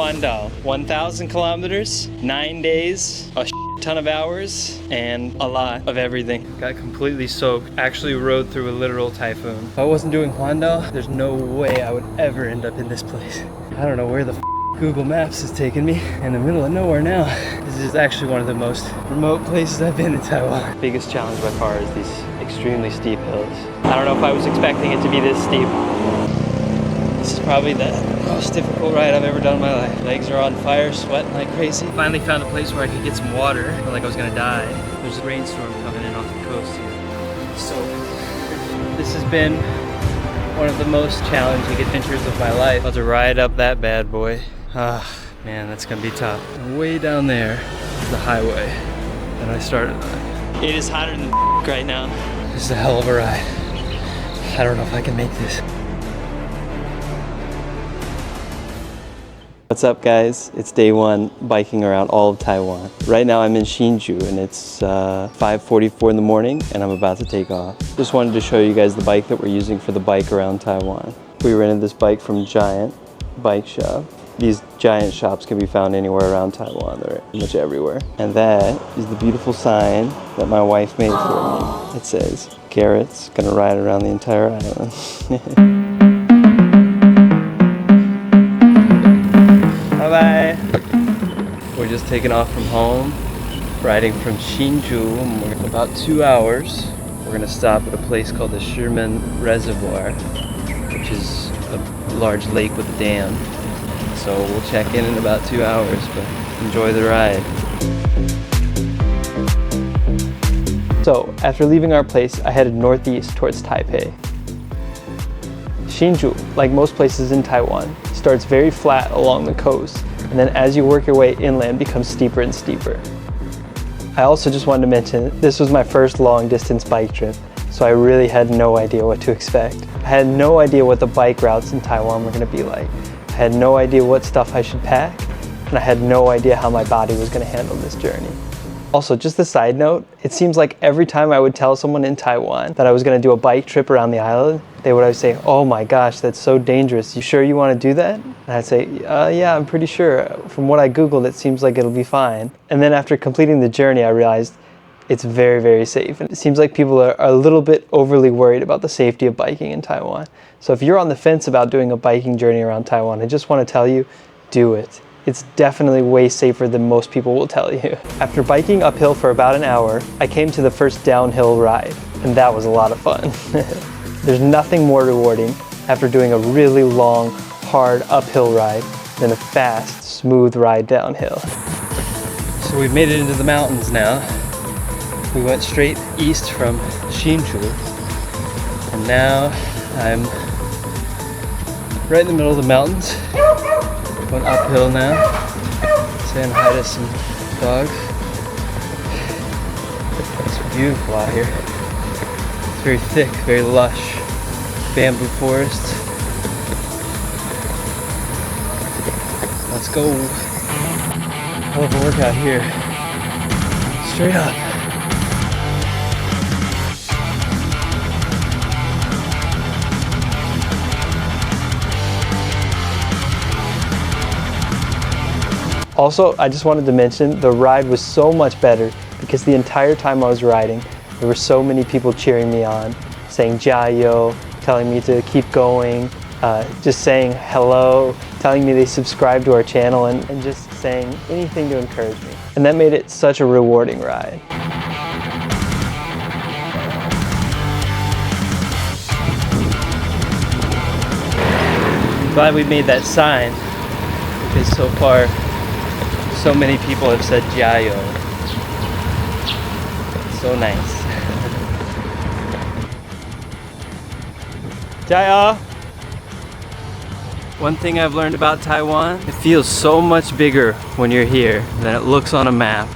Huandao. 1,000 kilometers, 9 days, a ton of hours, and a lot of everything. Got completely soaked. Actually rode through a literal typhoon. If I wasn't doing Huandao, there's no way I would ever end up in this place. I don't know where the Google Maps is taking me. In the middle of nowhere now. This is actually one of the most remote places I've been in Taiwan. Biggest challenge by far is these extremely steep hills. I don't know if I was expecting it to be this steep. This is probably the most difficult ride I've ever done in my life. Legs are on fire, sweating like crazy. Finally found a place where I could get some water. I felt like I was gonna die. There's a rainstorm coming in off the coast here. So this has been one of the most challenging adventures of my life. About to ride up that bad boy. Ah, man, that's gonna be tough. And way down there is the highway that I started on. It is hotter than right now. This is a hell of a ride. I don't know if I can make this. What's up, guys? It's day one biking around all of Taiwan. Right now I'm in Hsinchu and it's 5:44 in the morning and I'm about to take off. Just wanted to show you guys the bike that we're using for the bike around Taiwan. We rented this bike from Giant Bike Shop. These Giant shops can be found anywhere around Taiwan. They're pretty much everywhere. And that is the beautiful sign that my wife made for me. It says, "Garrett's gonna ride around the entire island." Bye-bye. We're just taking off from home, riding from Hsinchu. We're about 2 hours. We're gonna stop at a place called the Shimen Reservoir, which is a large lake with a dam. So we'll check in about 2 hours, but enjoy the ride. So after leaving our place, I headed northeast towards Taipei. Hsinchu, like most places in Taiwan, starts very flat along the coast, and then as you work your way inland, becomes steeper and steeper. I also just wanted to mention, this was my first long distance bike trip, so I really had no idea what to expect. I had no idea what the bike routes in Taiwan were going to be like. I had no idea what stuff I should pack, and I had no idea how my body was going to handle this journey. Also, just a side note, it seems like every time I would tell someone in Taiwan that I was going to do a bike trip around the island, they would always say, "Oh my gosh, that's so dangerous. You sure you want to do that?" And I'd say, yeah, I'm pretty sure. From what I Googled, it seems like it'll be fine. And then after completing the journey, I realized it's very, very safe. And it seems like people are a little bit overly worried about the safety of biking in Taiwan. So if you're on the fence about doing a biking journey around Taiwan, I just want to tell you, do it. It's definitely way safer than most people will tell you. After biking uphill for about an hour, I came to the first downhill ride, and that was a lot of fun. There's nothing more rewarding after doing a really long, hard uphill ride than a fast, smooth ride downhill. So we've made it into the mountains now. We went straight east from Hsinchu, and now I'm right in the middle of the mountains. Going uphill now, saying hi to some dogs. It's beautiful out here. It's very thick, very lush bamboo forest. Let's go. Hell of a workout here. Straight up. Also, I just wanted to mention the ride was so much better because the entire time I was riding, there were so many people cheering me on, saying "加油," telling me to keep going, just saying hello, telling me they subscribed to our channel, and just saying anything to encourage me. And that made it such a rewarding ride. I'm glad we made that sign because so far, so many people have said "加油." So nice. 加油! One thing I've learned about Taiwan, it feels so much bigger when you're here than it looks on a map.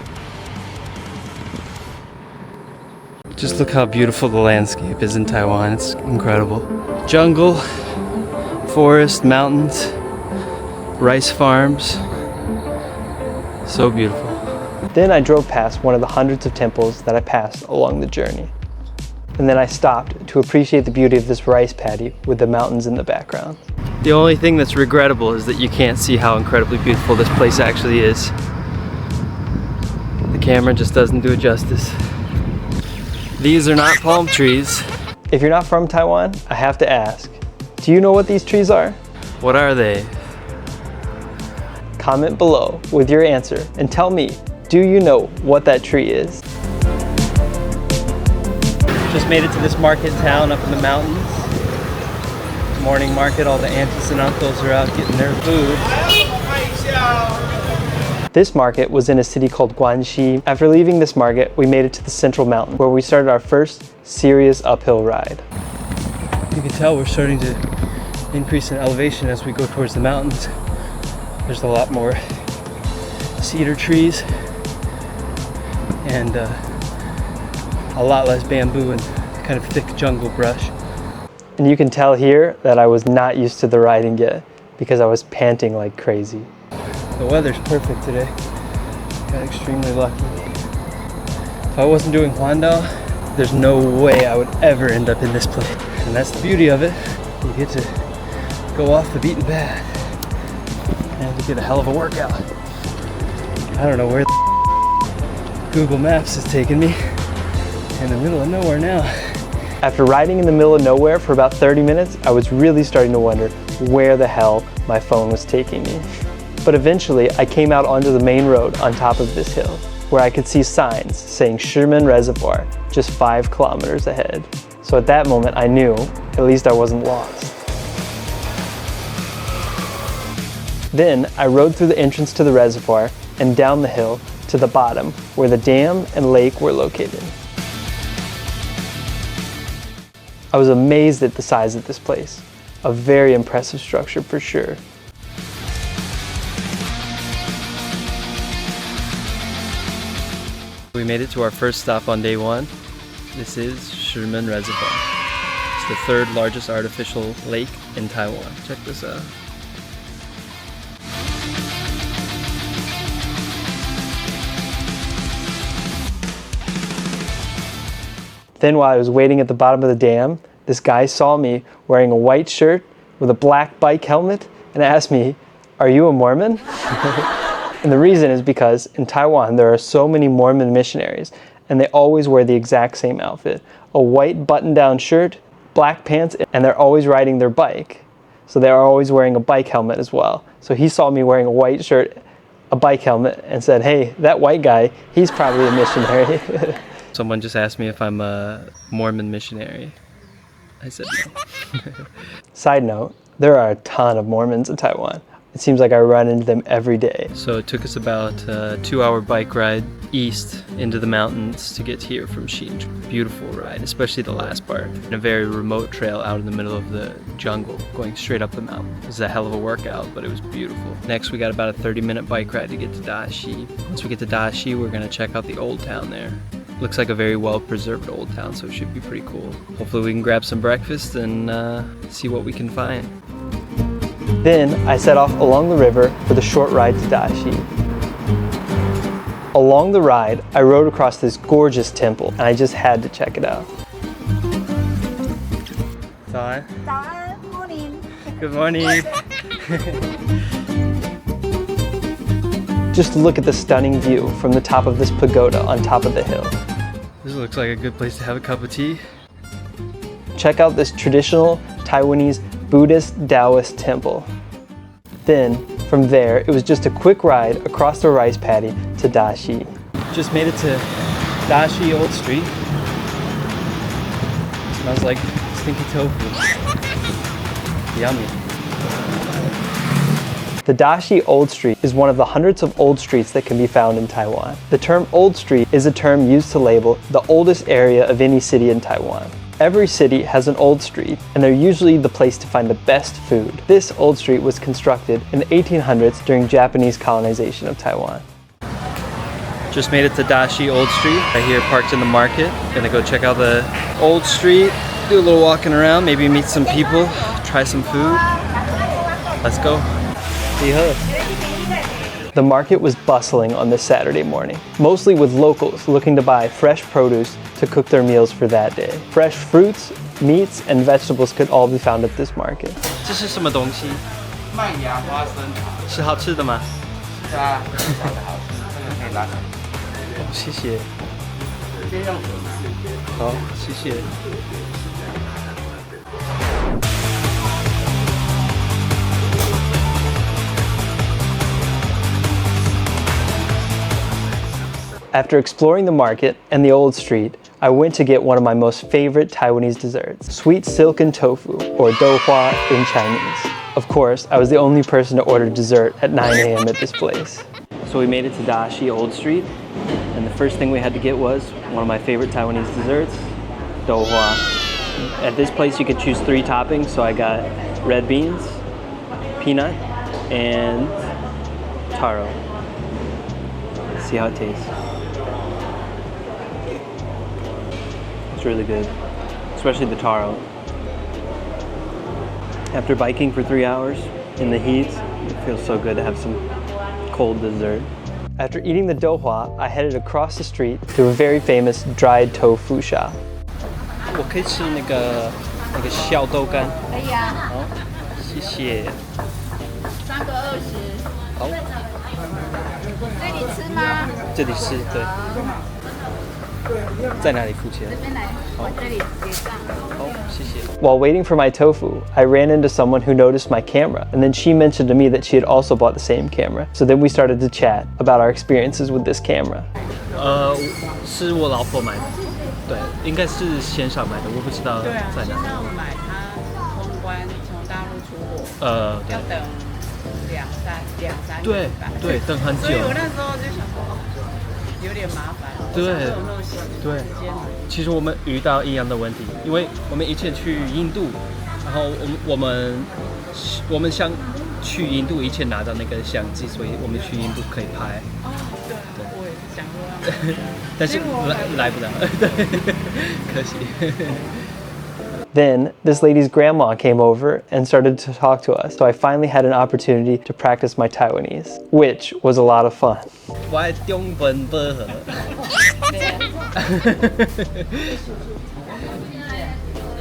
Just look how beautiful the landscape is in Taiwan. It's incredible. Jungle, forest, mountains, rice farms. So beautiful. Then I drove past one of the hundreds of temples that I passed along the journey. And then I stopped to appreciate the beauty of this rice paddy with the mountains in the background. The only thing that's regrettable is that you can't see how incredibly beautiful this place actually is. The camera just doesn't do it justice. These are not palm trees. If you're not from Taiwan, I have to ask, do you know what these trees are? What are they? Comment below with your answer and tell me, do you know what that tree is? Just made it to this market town up in the mountains. Morning market, all the aunties and uncles are out getting their food. This market was in a city called Guanxi. After leaving this market, we made it to the Central Mountain, where we started our first serious uphill ride. You can tell we're starting to increase in elevation as we go towards the mountains. There's a lot more cedar trees and a lot less bamboo and kind of thick jungle brush. And you can tell here that I was not used to the riding yet because I was panting like crazy. The weather's perfect today. Got extremely lucky. If I wasn't doing Huandao, there's no way I would ever end up in this place. And that's the beauty of it. You get to go off the beaten path and to get a hell of a workout. I don't know where Google Maps is taking me. In the middle of nowhere now. After riding in the middle of nowhere for about 30 minutes, I was really starting to wonder where the hell my phone was taking me. But eventually, I came out onto the main road on top of this hill, where I could see signs saying Shimen Reservoir just 5 kilometers ahead. So at that moment, I knew at least I wasn't lost. Then I rode through the entrance to the reservoir and down the hill to the bottom, where the dam and lake were located. I was amazed at the size of this place. A very impressive structure for sure. We made it to our first stop on day one. This is Shimen Reservoir. It's the 3rd largest artificial lake in Taiwan. Check this out. Then while I was waiting at the bottom of the dam, this guy saw me wearing a white shirt with a black bike helmet and asked me, "Are you a Mormon?" And the reason is because in Taiwan there are so many Mormon missionaries and they always wear the exact same outfit. A white button-down shirt, black pants, and they're always riding their bike. So they are always wearing a bike helmet as well. So he saw me wearing a white shirt, a bike helmet, and said, "Hey, that white guy, he's probably a missionary." Someone just asked me if I'm a Mormon missionary. I said no. Side note, there are a ton of Mormons in Taiwan. It seems like I run into them every day. So it took us about a 2-hour bike ride east into the mountains to get here from Hsinchu. Beautiful ride, especially the last part. And a very remote trail out in the middle of the jungle, going straight up the mountain. It was a hell of a workout, but it was beautiful. Next, we got about a 30-minute bike ride to get to Daxi. Once we get to Daxi, we're gonna check out the old town there. Looks like a very well-preserved old town, so it should be pretty cool. Hopefully we can grab some breakfast and see what we can find. Then I set off along the river for the short ride to Daxi. Along the ride, I rode across this gorgeous temple, and I just had to check it out. 早安. 早安 morning. Good morning. Just look at the stunning view from the top of this pagoda on top of the hill. This looks like a good place to have a cup of tea. Check out this traditional Taiwanese Buddhist Taoist temple. Then, from there, it was just a quick ride across the rice paddy to Daxi. Just made it to Daxi Old Street. Smells like stinky tofu. Yummy. The Daxi Old Street is one of the hundreds of old streets that can be found in Taiwan. The term Old Street is a term used to label the oldest area of any city in Taiwan. Every city has an old street, and they're usually the place to find the best food. This old street was constructed in the 1800s during Japanese colonization of Taiwan. Just made it to Daxi Old Street. Right here parked in the market. Gonna go check out the old street, do a little walking around, maybe meet some people, try some food. Let's go. The market was bustling on this Saturday morning, mostly with locals looking to buy fresh produce to to cook their meals for that day. Fresh fruits, meats, and vegetables could all be found at this market. 这是什么东西？麦芽花生糖。是好吃的吗？是啊，非常的好吃，这个可以拉长。谢谢。先用手吃。好，谢谢。After exploring the market and the old street, I went to get one of my most favorite Taiwanese desserts, sweet silken tofu, or douhua in Chinese. Of course, I was the only person to order dessert at 9 a.m. at this place. So we made it to Daxi Old Street, and the first thing we had to get was one of my favorite Taiwanese desserts, douhua. At this place you could choose 3 toppings, so I got red beans, peanut, and taro. Let's see how it tastes. It's really good, especially the taro. After biking for 3 hours in the heat, it feels so good to have some cold dessert. After eating the douhua, I headed across the street to a very famous dried tofu shop. 我可以吃那个小豆干。可以啊。好，谢谢。3个20。好。这里吃吗？这里是对。在哪里付钱？这边来，我这里结账。好，谢谢。While waiting for my tofu, I ran into someone who noticed my camera, and then she mentioned to me that she had also bought the same camera. So then we started to chat about our experiences with this camera. 是我老婆买的，对，应该是线上买的，我不知道对啊，在哪。线上买它通关从大陆出货，对要等两三对个礼拜。对，等很久。所以我那时候就想说，有点麻烦。对有那种时对，间。其实我们遇到一样的问题，因为我们以前去印度，然后我们想去印度以前拿到那个相机，所以我们去印度可以拍。哦，对，我也是想过要。但是来不了，对，可惜。Then, this lady's grandma came over and started to talk to us, so I finally had an opportunity to practice my Taiwanese, which was a lot of fun. 我中文不好。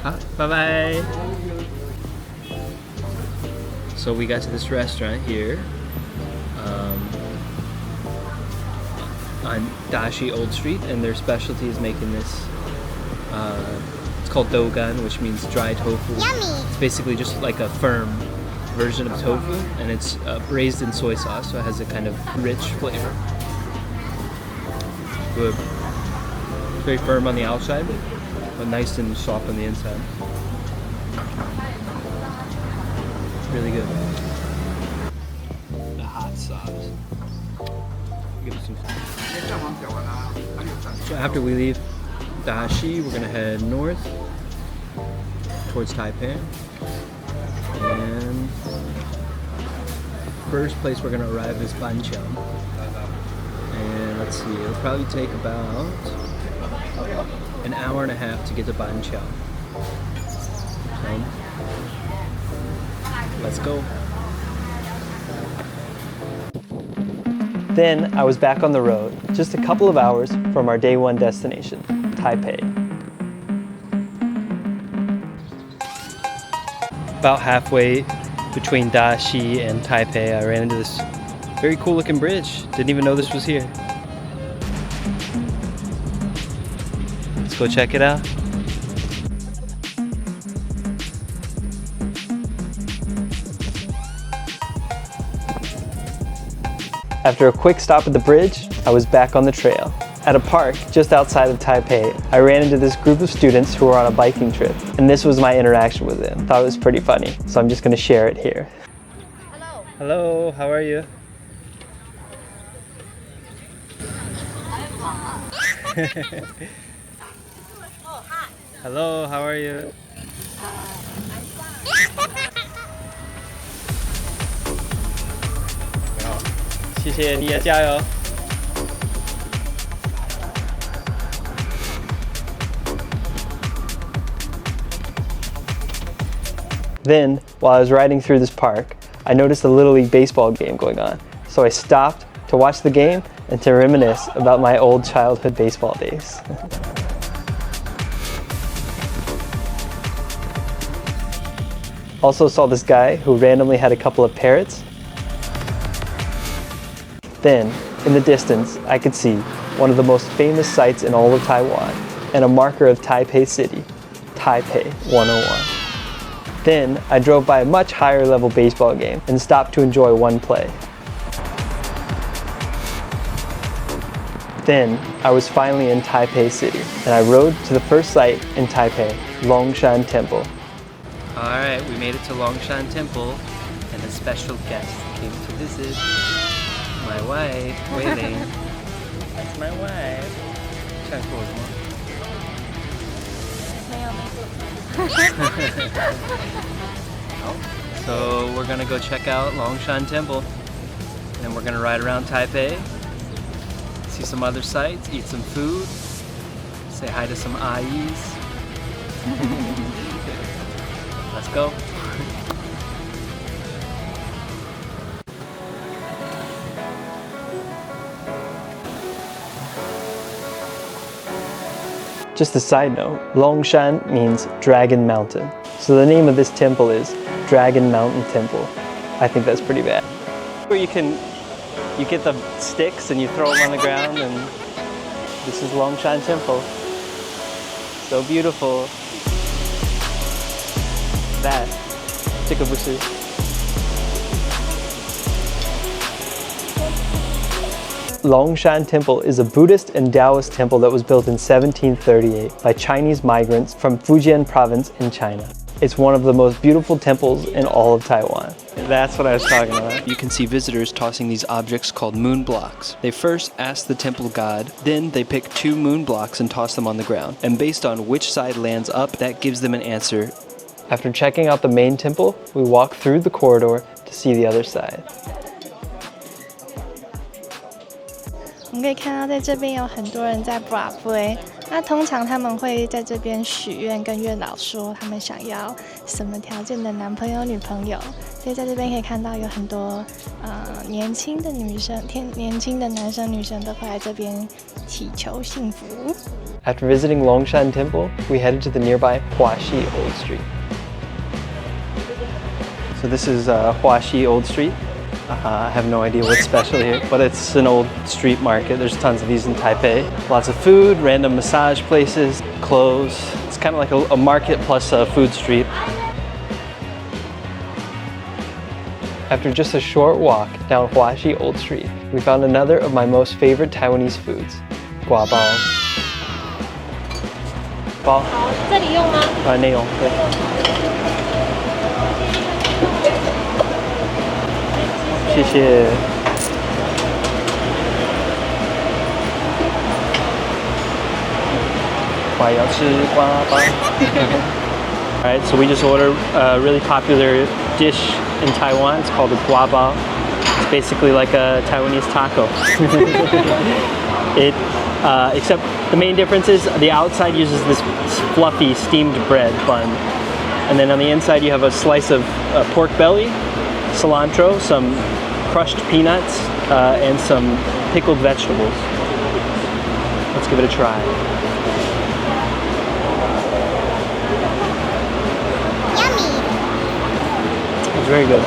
好，拜拜。So we got to this restaurant here on Daxi Old Street, and their specialty is making this. It's called dougan, which means dry tofu. Yummy. It's basically just like a firm version of tofu, and it's braised in soy sauce, so it has a kind of rich flavor. Good. Very firm on the outside, but nice and soft on the inside. Really good. The hot sauce. Give it some. So after we leave Daxi, we're gonna head north towards Taipei. And first place we're gonna arrive is Banqiao. And let's see, it'll probably take about an hour and a half to get to Banqiao. So, let's go. Then I was back on the road, just a couple of hours from our day 1 destination, Taipei. About halfway between Daxi and Taipei, I ran into this very cool looking bridge. Didn't even know this was here. Let's go check it out. After a quick stop at the bridge, I was back on the trail. At a park just outside of Taipei, I ran into this group of students who were on a biking trip, and this was my interaction with them. Thought it was pretty funny, so I'm just going to share it here. Hello. Hello, how are you? Oh, hi. Hello, how are you? Oh, 谢谢你也加油。Then, while I was riding through this park, I noticed a Little League baseball game going on. So I stopped to watch the game and to reminisce about my old childhood baseball days. Also saw this guy who randomly had a couple of parrots. Then, in the distance, I could see one of the most famous sights in all of Taiwan and a marker of Taipei City, Taipei 101. Then, I drove by a much higher level baseball game and stopped to enjoy one play. Then, I was finally in Taipei City, and I rode to the first site in Taipei, Longshan Temple. Alright, we made it to Longshan Temple, and a special guest came to visit. My wife, waiting. That's my wife. 这样说什么？So we're gonna go check out Longshan Temple, and then we're gonna ride around Taipei, see some other sights, eat some food, say hi to some ayis. Let's go. Just a side note, Longshan means Dragon Mountain. So the name of this temple is Dragon Mountain Temple. I think that's pretty bad. Where you get the sticks and you throw them on the ground, and this is Longshan Temple. So beautiful. That, 这个不是. Longshan Temple is a Buddhist and Taoist temple that was built in 1738 by Chinese migrants from Fujian province in China. It's one of the most beautiful temples in all of Taiwan. That's what I was talking about. You can see visitors tossing these objects called moon blocks. They first ask the temple god, then they pick 2 moon blocks and toss them on the ground. And based on which side lands up, that gives them an answer. After checking out the main temple, we walk through the corridor to see the other side. 我们可以看到，在这边有很多人在拔杯。那通常他们会在这边许愿，跟月老说他们想要什么条件的男朋友、女朋友。所以在这边可以看到有很多年轻的女生、年轻的男生、女生都会来这边祈求幸福。After visiting Longshan Temple, we headed to the nearby Huaxi Old Street. So this is Huaxi Old Street. I have no idea what's special here, but it's an old street market. There's tons of these in Taipei. Lots of food, random massage places, clothes. It's kind of like a market plus a food street. After just a short walk down Huaxi Old Street, we found another of my most favorite Taiwanese foods, guabao. 包。这里用吗？内用，对。谢谢。我要吃瓜包。Alright, so we just ordered a really popular dish in Taiwan. It's called a guabao. It's basically like a Taiwanese taco. Except the main difference is the outside uses this fluffy steamed bread bun. And then on the inside you have a slice of pork belly, cilantro, some crushed peanuts, and some pickled vegetables. Let's give it a try. Yummy! It's very good.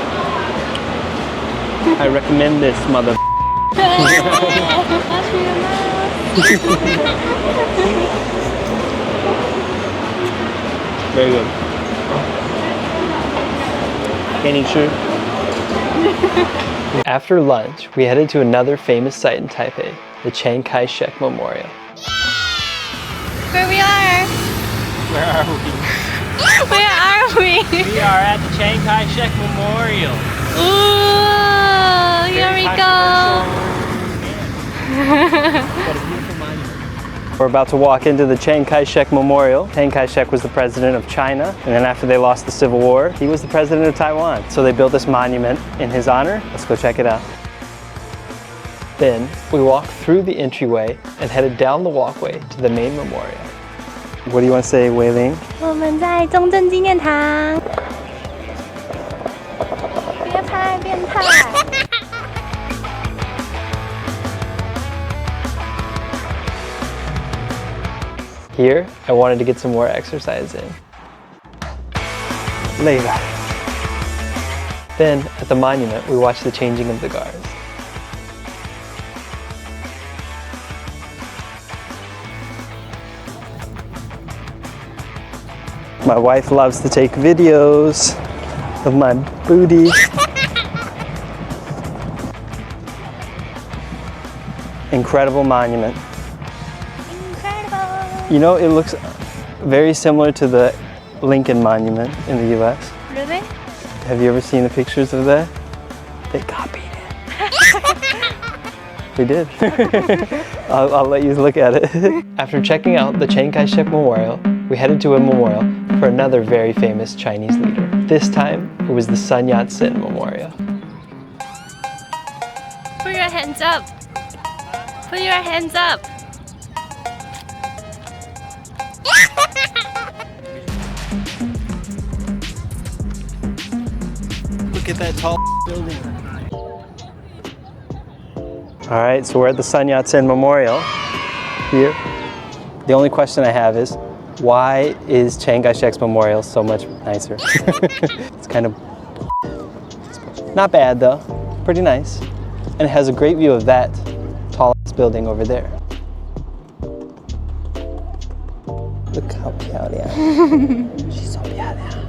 I recommend this, mother. Very good. 给你吃。After lunch, we headed to another famous site in Taipei, the Chiangkai Shek Memorial. Where we are? Where are we? Where are we? We are at the Chiangkai Shek Memorial. Ooh, here we go. What a beautiful monument. We're about to walk into the Chiang Shek Memorial. Chiang Kai-shek was the president of China, and then after they lost the Civil War, he was the president of Taiwan. So they built this monument in his honor. Let's go check it out. Then we walked through the entryway and headed down the walkway to the main memorial. What do you want to say, Wei Ling? 我们在中正纪念堂。别拍，变态。Here, I wanted to get some more exercise in. 累了。Then, at the monument, we watched the changing of the guards. My wife loves to take videos of my booty. Incredible monument. Incredible. You know, it looks very similar to the Lincoln Monument in the US. Really? Have you ever seen the pictures of that? They copied it. They did. I'll let you look at it. After checking out the Chiangkai Shek Memorial, we headed to a memorial for another very famous Chinese leader. This time, it was the Sun Yat-Sen Memorial. Put your hands up. Put your hands up. Look at that tall building. All right, so we're at the Sun Yat-Sen Memorial here. The only question I have is, why is Chiangkai Shek's memorial so much nicer? It's kind of not bad though, pretty nice. And it has a great view of that tall building over there. Look how beautiful. She's so beautiful.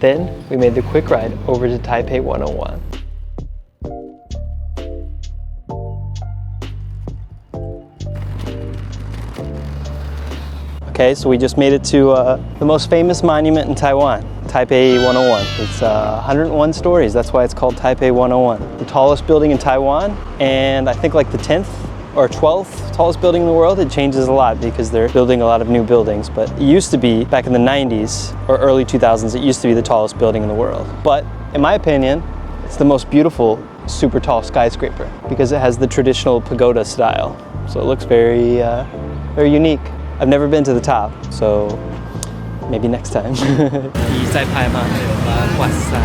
Then we made the quick ride over to Taipei 101. Okay, so we just made it to the most famous monument in Taiwan, Taipei 101. It's 101 stories, that's why it's called Taipei 101. The tallest building in Taiwan, and I think like the 10th or 12th tallest building in the world. It changes a lot because they're building a lot of new buildings, but it used to be, back in the 90s or early 2000s, it used to be the tallest building in the world. But in my opinion, it's the most beautiful super tall skyscraper because it has the traditional pagoda style. So it looks very, very unique. I've never been to the top, so maybe next time. 你在拍吗？哇塞！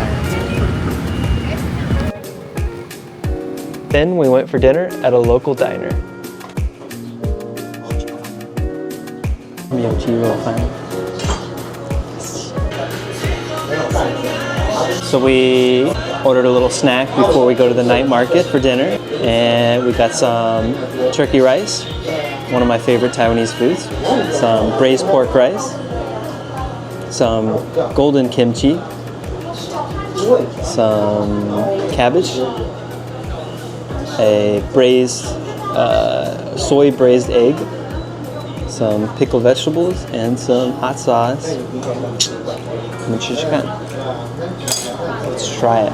Then we went for dinner at a local diner. 有鸡肉饭. So we ordered a little snack before we go to the night market for dinner, and we got some turkey rice, one of my favorite Taiwanese foods, some braised pork rice, some golden kimchi, some cabbage, a braised soy braised egg, some pickled vegetables, and some hot sauce. Let's try it.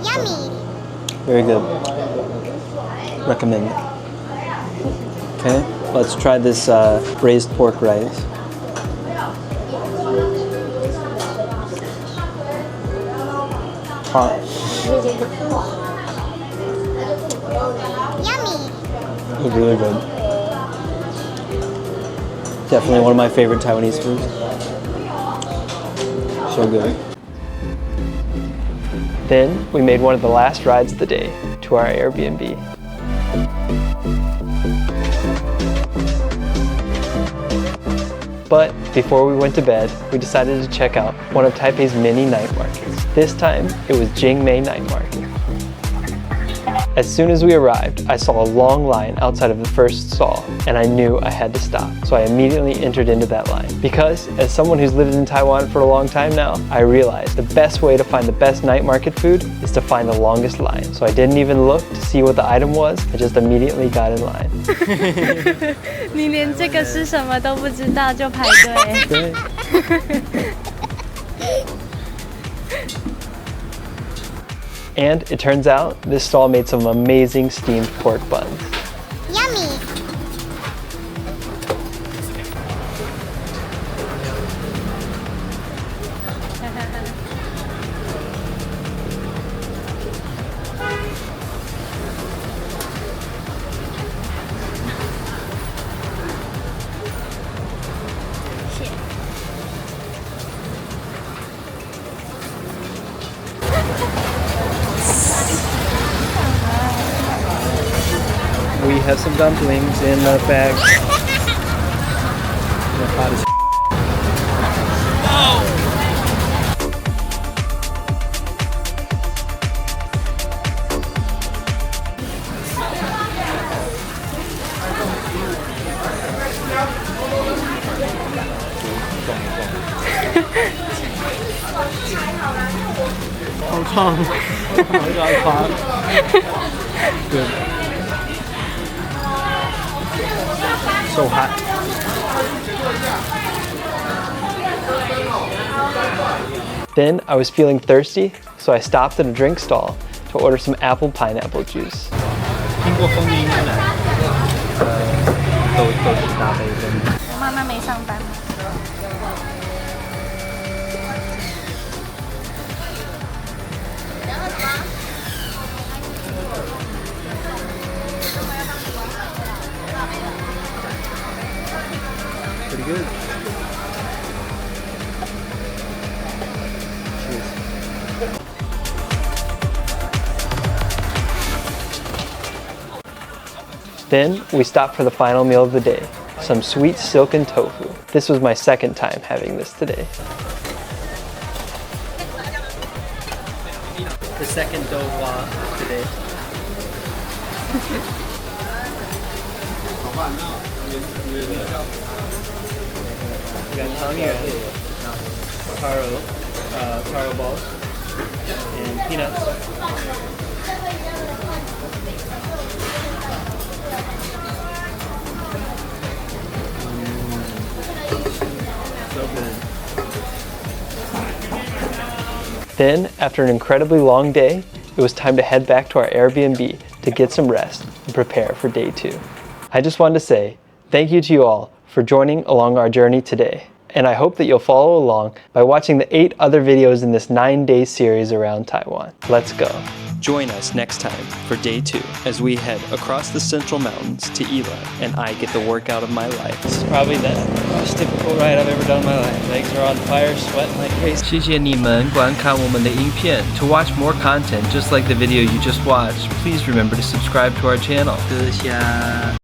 Yummy. Very good. Recommend it. Okay, let's try this braised pork rice. Hot. Yummy. It's really good. Definitely one of my favorite Taiwanese foods. So good. Then we made one of the last rides of the day to our Airbnb. But before we went to bed, we decided to check out one of Taipei's many night markets. This time, it was Jingmei Night Market. As soon as we arrived, I saw a long line outside of the first stall, and I knew I had to stop. So I immediately entered into that line. Because, as someone who's lived in Taiwan for a long time now, I realized the best way to find the best night market food is to find the longest line. So I didn't even look to see what the item was, I just immediately got in line. 你连这个是什么都不知道就排队。And it turns out, this stall made some amazing steamed pork buns. Yummy. have some dumplings in the bag. They're hot as Hong Kong. Good. So hot. Then I was feeling thirsty, so I stopped at a drink stall to order some apple pineapple juice. 听过蜂蜜牛奶，豆子大杯跟。我妈妈没上班吗？ Pretty good. Then we stopped for the final meal of the day, some sweet silken tofu. This was my second time having this today. The second douhua today. We got tangyuan, taro balls, and peanuts. So good. Then, after an incredibly long day, it was time to head back to our Airbnb to get some rest and prepare for day 2. I just wanted to say thank you to you all for joining along our journey today. And I hope that you'll follow along by watching the 8 other videos in this 9-day series around Taiwan. Let's go. Join us next time for day 2 as we head across the Central Mountains to Yilan and I get the workout of my life. This is probably the most difficult ride I've ever done in my life. Legs are on fire, sweating like crazy. 谢谢你们观看我们的影片. To watch more content just like the video you just watched, please remember to subscribe to our channel. 阁下